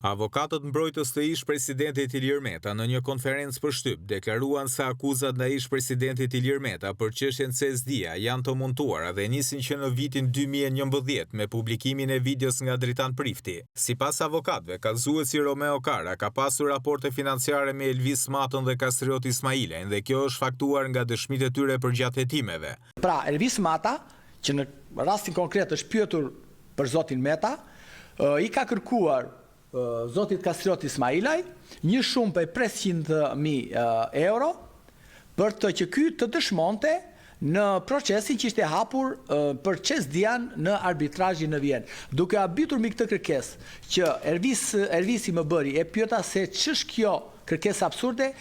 Avokatët mbrojtës të ish-presidentit Ilir Meta në një konferencë për shtyp deklaruan se akuzat ndaj ish-presidentit Ilir Meta për çështjen CSD-a janë të montuara dhe nisin që në vitin 2011 me publikimin e videos nga Dritan Prifti. Sipas avokatëve, kallëzuesi Romeo Kara ka pasur raporte financiare me Elvis Matën dhe Kastriot Ismailajn dhe kjo është faktuar nga dëshmitë e tyre përgjatë hetimeve. Pra, Elvis Mata, që në rastin konkret është pyetur për zotin Meta, i ka kërkuar zotit Kastriot Ismailaj një shumë për 500.000 euro për të që ky të dëshmonte në procesin që ishte hapur për CSD-an në arbitrazhin në Vjenë. Duke habitur mi këtë kërkesë që Elvisi më bëri e pyeta se ç'është kjo kërkesë absurde,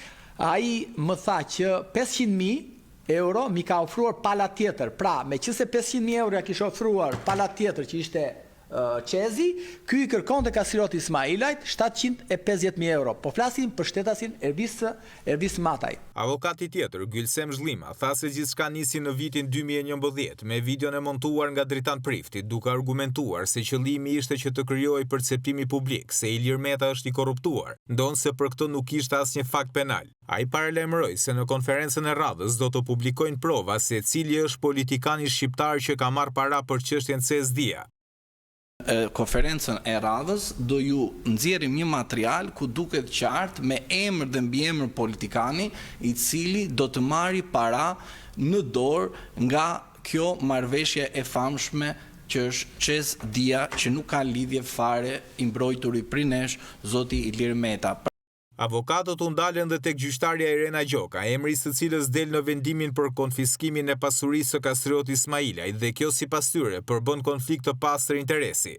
ai më tha që 500.000 euro mi ka ofruar pala tjetër. Pra, me qëse 500.000 euro ja kishte ofruar pala tjetër që ishte Qezi, ky i kërkon të Kastriot Ismailajt 750.000 euro. Po flasim për shtetasin Elvis Mataj. Avokati tjetër, Gylsem Zhlima, tha se gjithçka nisi në vitin 2011 me videon e montuar nga Dritan Prifti, duke argumentuar se qëllimi ishte që të krijojë perceptimi publik se Ilir Meta është i korruptuar, ndonse për këtë nuk kishte asnjë fakt penal. Ai paralajmëroi se në konferencën e radhës do të publikojnë prova se cili është politikani shqiptar që ka marrë para për çështjen CSD-a. Konferencën e radhës do ju nxjerrim një material ku duket qartë me emër dhe mbiemër politikani i cili do të marri para në dorë nga kjo marrëveshje e famshme që është CSD-a, që nuk ka lidhje fare i mbrojturi prej nesh zoti Ilir Meta. Avokatët u ndalen dhe tek gjyqtarja Irena Gjoka, emri i së cilës del në vendimin për konfiskimin e pasurisë së Kastriot Ismailajt dhe kjo sipas tyre përbën konflikt të pastër interesi.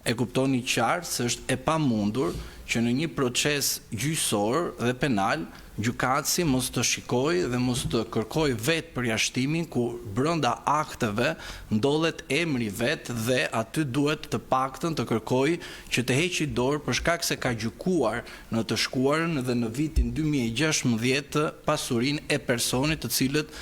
E kuptoni qartë se është e pamundur që në një proces gjyqësor dhe penal gjykatësi mos të shikojë dhe mos të kërkojë vetë përjashtimin ku brenda akteve ndodhet emri vet dhe aty duhet të paktën të kërkojë që të heqë dorë për shkak se ka gjykuar në të shkuarën dhe në vitin 2016 pasurinë e personit të cilët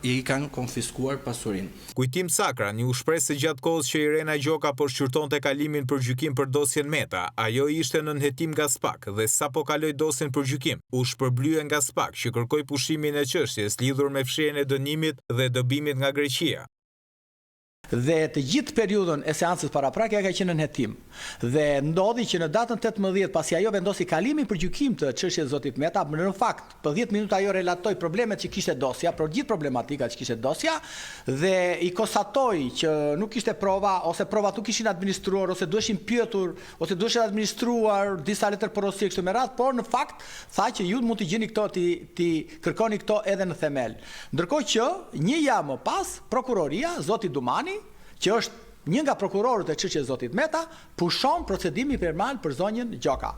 i kanë konfiskuar pasurinë. Kujtim Sakran u shpreh se gjatë kohës që Irena Gjoka po shqyrtonte kalimin për gjykim për dosjen Meta, ajo ishte në hetim nga SPAK dhe sapo kaloi dosjen për gjykim, u shpërblye nga SPAK që kërkoi pushimin e çështjes lidhur me fshirjen e dënimit dhe dobimit nga Greqia. Dhe të gjithë periudhën e seancës paraprake ka qenë në hetim. Dhe ndodhi që në datën 18 pasi ajo vendosi kalimin për gjykim të çështjes zotit Meta, në fakt për 10 minuta ajo relatoi problemet që kishte dosja, për gjithë problematikat që kishte dosja dhe i konstatoi që nuk kishte prova ose provat nuk ishin administruar ose duheshin pyetur ose duheshin administruar disa letërporosie kështu me radhë, por në fakt tha që ju mund të gjeni këto ti kërkoni këto edhe në themel. Ndërkohë që një javë më pas prokuroria zoti Dumani, që është një nga prokurorët e çështjes zotit Meta, pushon procedimi penal për zonjën Gjoka.